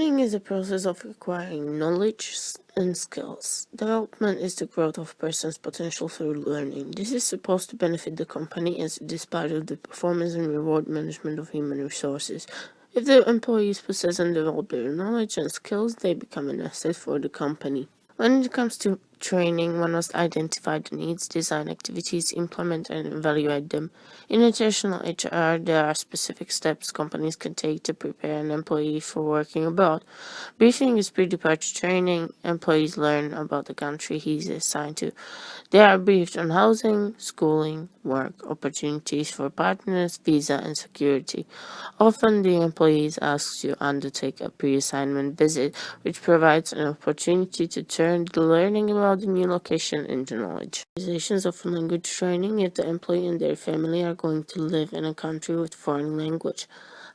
Learning is a process of acquiring knowledge and skills. Development is the growth of a person's potential through learning. This is supposed to benefit the company as it is part of the performance and reward management of human resources. If the employees possess and develop their knowledge and skills, they become an asset for the company. When it comes to training, one must identify the needs, design activities, implement and evaluate them. In international HR, there are specific steps companies can take to prepare an employee for working abroad. Briefing is pre-departure training. Employees learn about the country he is assigned to. They are briefed on housing, schooling, work, opportunities for partners, visa, and security. Often, the employees ask to undertake a pre-assignment visit, which provides an opportunity to turn the learning about the new location into knowledge. Organizations offer language training if the employee and their family are going to live in a country with foreign language.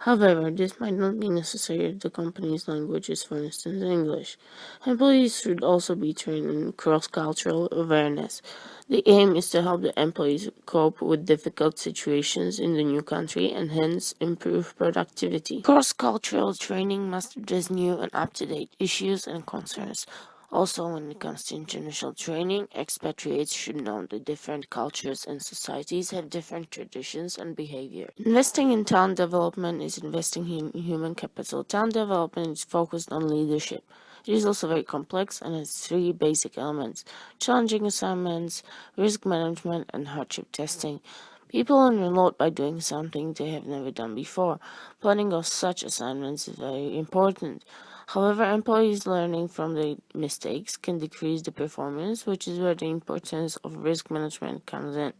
However, this might not be necessary if the company's language is, for instance, English. Employees should also be trained in cross-cultural awareness. The aim is to help the employees cope with difficult situations in the new country and hence improve productivity. Cross-cultural training must address new and up-to-date issues and concerns. Also, when it comes to international training, expatriates should know that different cultures and societies have different traditions and behavior. Investing in talent development is investing in human capital. Talent development is focused on leadership. It is also very complex and has three basic elements: challenging assignments, risk management, and hardship testing. People learn a lot by doing something they have never done before. Planning of such assignments is very important. However, employees learning from their mistakes can decrease the performance, which is where the importance of risk management comes in.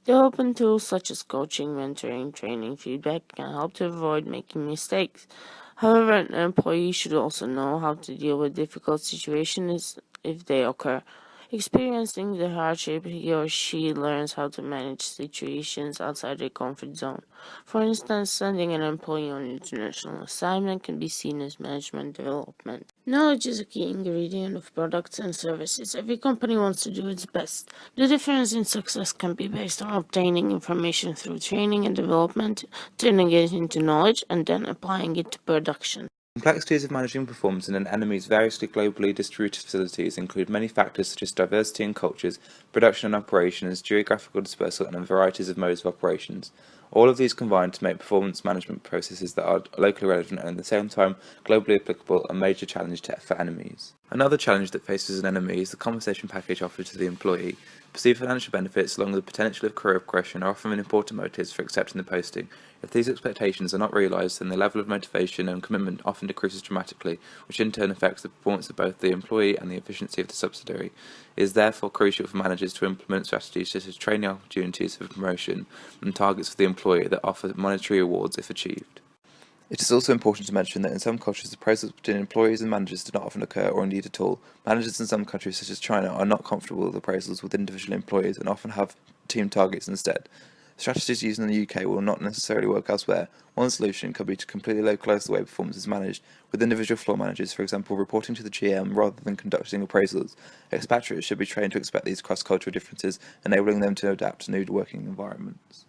The open tools such as coaching, mentoring, training, feedback can help to avoid making mistakes. However, an employee should also know how to deal with difficult situations if they occur. Experiencing the hardship, he or she learns how to manage situations outside their comfort zone. For instance, sending an employee on an international assignment can be seen as management development. Knowledge is a key ingredient of products and services. Every company wants to do its best. The difference in success can be based on obtaining information through training and development, turning it into knowledge, and then applying it to production. Complexities of managing performance in an enemy's variously globally distributed facilities include many factors such as diversity in cultures, production and operations, geographical dispersal, and varieties of modes of operations. All of these combine to make performance management processes that are locally relevant and at the same time globally applicable a major challenge for enemies. Another challenge that faces an enemy is the compensation package offered to the employee. Perceived financial benefits, along with the potential of career progression, are often important motives for accepting the posting. If these expectations are not realised, then the level of motivation and commitment often decreases dramatically, which in turn affects the performance of both the employee and the efficiency of the subsidiary. It is therefore crucial for managers to implement strategies such as training opportunities for promotion and targets for the employee that offer monetary rewards if achieved. It is also important to mention that in some cultures the process between employees and managers do not often occur or indeed at all. Managers in some countries such as China are not comfortable with appraisals with individual employees and often have team targets instead. Strategies used in the UK will not necessarily work elsewhere. One solution could be to completely localise the way performance is managed, with individual floor managers, for example, reporting to the GM rather than conducting appraisals. Expatriates should be trained to expect these cross-cultural differences, enabling them to adapt to new working environments.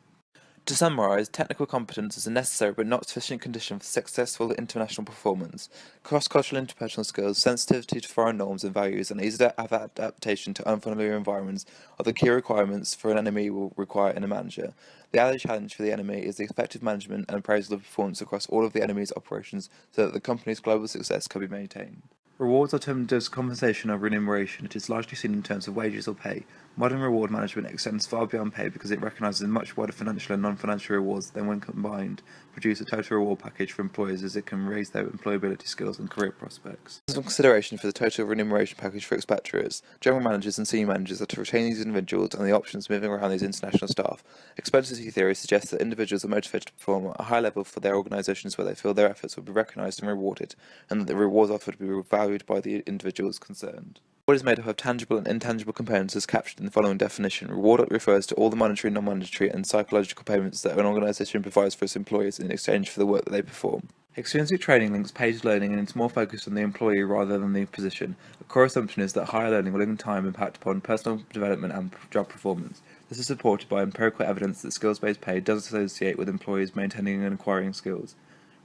To summarise, technical competence is a necessary but not sufficient condition for successful international performance. Cross-cultural interpersonal skills, sensitivity to foreign norms and values, and easy adaptation to unfamiliar environments are the key requirements for an enemy will require in a manager. The added challenge for the enemy is the effective management and appraisal of performance across all of the enemy's operations so that the company's global success can be maintained. Rewards are termed as compensation or remuneration. It is largely seen in terms of wages or pay. Modern reward management extends far beyond pay because it recognises much wider financial and non-financial rewards than, when combined, produce a total reward package for employers, as it can raise their employability skills and career prospects. As a consideration for the total remuneration package for expatriates, general managers and senior managers are to retain these individuals and the options moving around these international staff. Expensity theory suggests that individuals are motivated to perform at a high level for their organisations where they feel their efforts will be recognised and rewarded, and that the rewards offered will be valued by the individuals concerned. Reward is made up of tangible and intangible components as captured in the following definition. Reward refers to all the monetary, non-monetary, and psychological payments that an organisation provides for its employees in exchange for the work that they perform. Extrinsic training links paid learning and it's more focused on the employee rather than the position. A core assumption is that higher learning will in time impact upon personal development and job performance. This is supported by empirical evidence that skills-based pay does associate with employees maintaining and acquiring skills.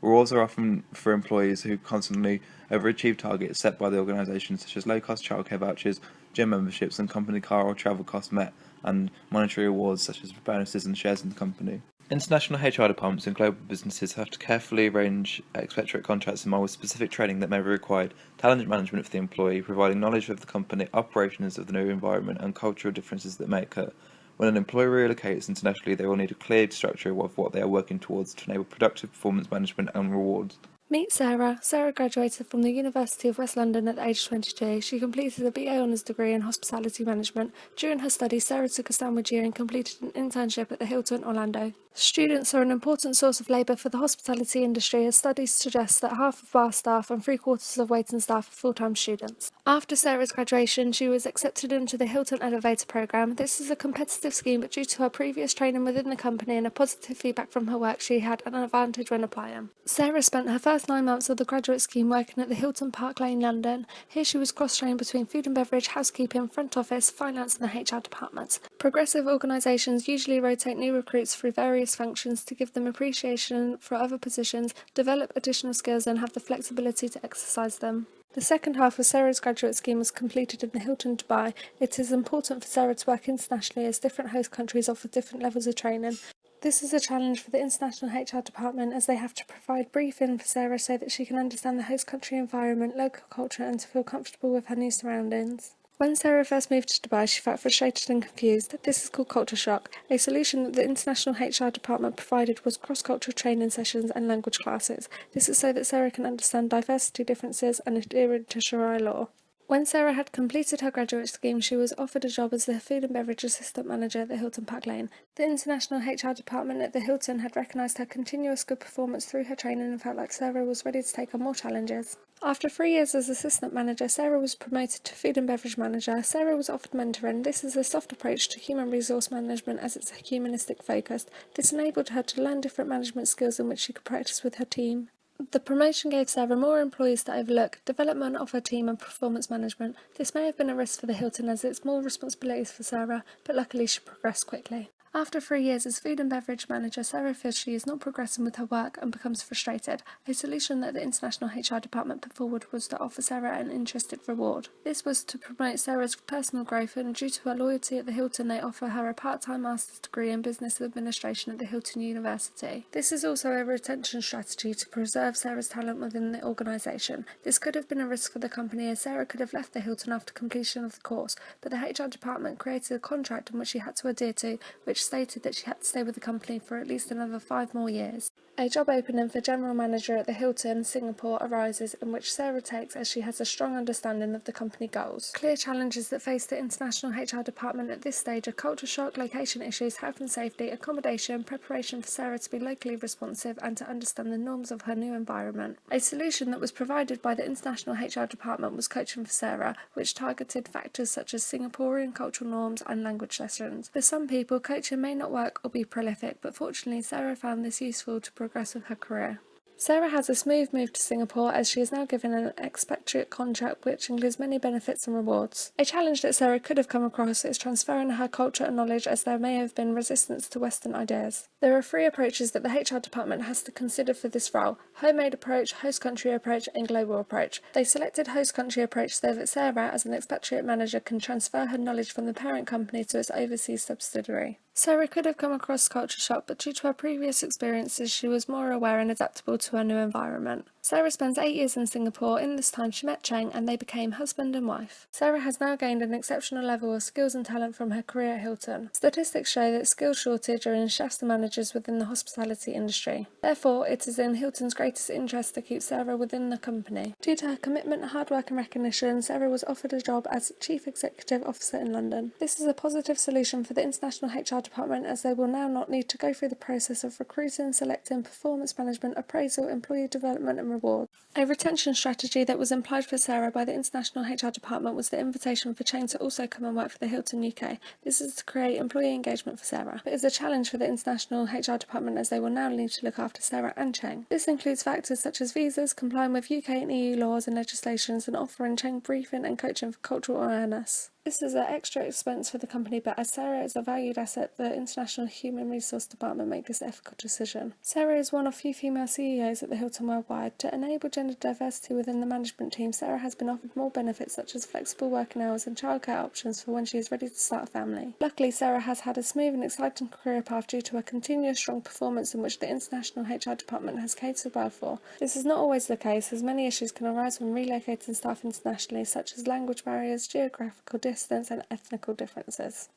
Rewards are often for employees who constantly overachieve targets set by the organisation, such as low-cost childcare vouchers, gym memberships, and company car or travel costs met, and monetary rewards such as bonuses and shares in the company. International HR departments and global businesses have to carefully arrange expatriate contracts in line with specific training that may be required, talent management for the employee, providing knowledge of the company, operations of the new environment, and cultural differences that may occur. When an employee relocates internationally, they will need a clear structure of what they are working towards to enable productive performance management and rewards. Meet Sarah. Sarah graduated from the University of West London at the age of 22. She completed a BA Honours degree in Hospitality Management. During her studies, Sarah took a sandwich year and completed an internship at the Hilton Orlando. Students are an important source of labour for the hospitality industry, as studies suggest that half of bar staff and 3/4 of waiting staff are full-time students. After Sarah's graduation, she was accepted into the Hilton Elevator Programme. This is a competitive scheme, but due to her previous training within the company and a positive feedback from her work, she had an advantage when applying. Sarah spent her first 9 months of the graduate scheme working at the Hilton Park Lane, London. Here she was cross-trained between food and beverage, housekeeping, front office, finance and the HR departments. Progressive organisations usually rotate new recruits through various functions to give them appreciation for other positions, develop additional skills and have the flexibility to exercise them. The second half of Sarah's graduate scheme was completed in the Hilton Dubai. It is important for Sarah to work internationally as different host countries offer different levels of training. This is a challenge for the international HR department, as they have to provide briefing for Sarah so that she can understand the host country environment, local culture and to feel comfortable with her new surroundings. When Sarah first moved to Dubai, she felt frustrated and confused. This is called culture shock. A solution that the international HR department provided was cross-cultural training sessions and language classes. This is so that Sarah can understand diversity differences and adhere to Sharia law. When Sarah had completed her graduate scheme, she was offered a job as the food and beverage assistant manager at the Hilton Park Lane. The international HR department at the Hilton had recognised her continuous good performance through her training and felt like Sarah was ready to take on more challenges. After 3 years as assistant manager, Sarah was promoted to food and beverage manager. Sarah was offered mentoring. This is a soft approach to human resource management as it's humanistic focused. This enabled her to learn different management skills in which she could practice with her team. The promotion gave Sarah more employees to overlook, development of her team and performance management. This may have been a risk for the Hilton as it's more responsibilities for Sarah, but luckily she progressed quickly. After 3 years as food and beverage manager, Sarah feels she is not progressing with her work and becomes frustrated. A solution that the international HR department put forward was to offer Sarah an intrinsic reward. This was to promote Sarah's personal growth, and due to her loyalty at the Hilton, they offer her a part-time master's degree in business administration at the Hilton University. This is also a retention strategy to preserve Sarah's talent within the organisation. This could have been a risk for the company, as Sarah could have left the Hilton after completion of the course, but the HR department created a contract in which she had to adhere to, which stated that she had to stay with the company for at least another 5 more years. A job opening for general manager at the Hilton, Singapore arises, in which Sarah takes as she has a strong understanding of the company goals. Clear challenges that face the international HR department at this stage are culture shock, location issues, health and safety, accommodation, preparation for Sarah to be locally responsive and to understand the norms of her new environment. A solution that was provided by the international HR department was coaching for Sarah, which targeted factors such as Singaporean cultural norms and language sessions. For some people, coaching may not work or be prolific, but fortunately Sarah found this useful to progress with her career. Sarah has a smooth move to Singapore, as she is now given an expatriate contract which includes many benefits and rewards. A challenge that Sarah could have come across is transferring her culture and knowledge, as there may have been resistance to Western ideas. There are 3 approaches that the HR department has to consider for this role: homemade approach, host country approach and global approach. They selected host country approach so that Sarah, as an expatriate manager, can transfer her knowledge from the parent company to its overseas subsidiary. Sarah could have come across culture shock, but due to her previous experiences, she was more aware and adaptable to her new environment. Sarah spends 8 years in Singapore. In this time, she met Cheng and they became husband and wife. Sarah has now gained an exceptional level of skills and talent from her career at Hilton. Statistics show that skills shortage are in chefs and managers within the hospitality industry. Therefore, it is in Hilton's greatest interest to keep Sarah within the company. Due to her commitment, hard work and recognition, Sarah was offered a job as Chief Executive Officer in London. This is a positive solution for the international HR department, as they will now not need to go through the process of recruiting, selecting, performance management, appraisal, employee development and reward. A retention strategy that was implied for Sarah by the international HR department was the invitation for Cheng to also come and work for the Hilton UK. This is to create employee engagement for Sarah, but is a challenge for the international HR department, as they will now need to look after Sarah and Cheng. This includes factors such as visas, complying with UK and EU laws and legislations, and offering Cheng briefing and coaching for cultural awareness. This is an extra expense for the company, but as Sarah is a valued asset, the International Human Resource Department make this ethical decision. Sarah is one of few female CEOs at the Hilton Worldwide. To enable gender diversity within the management team, Sarah has been offered more benefits such as flexible working hours and childcare options for when she is ready to start a family. Luckily, Sarah has had a smooth and exciting career path due to her continuous strong performance in which the International HR Department has catered well for. This is not always the case, as many issues can arise when relocating staff internationally, such as language barriers, geographical distance and ethnical differences.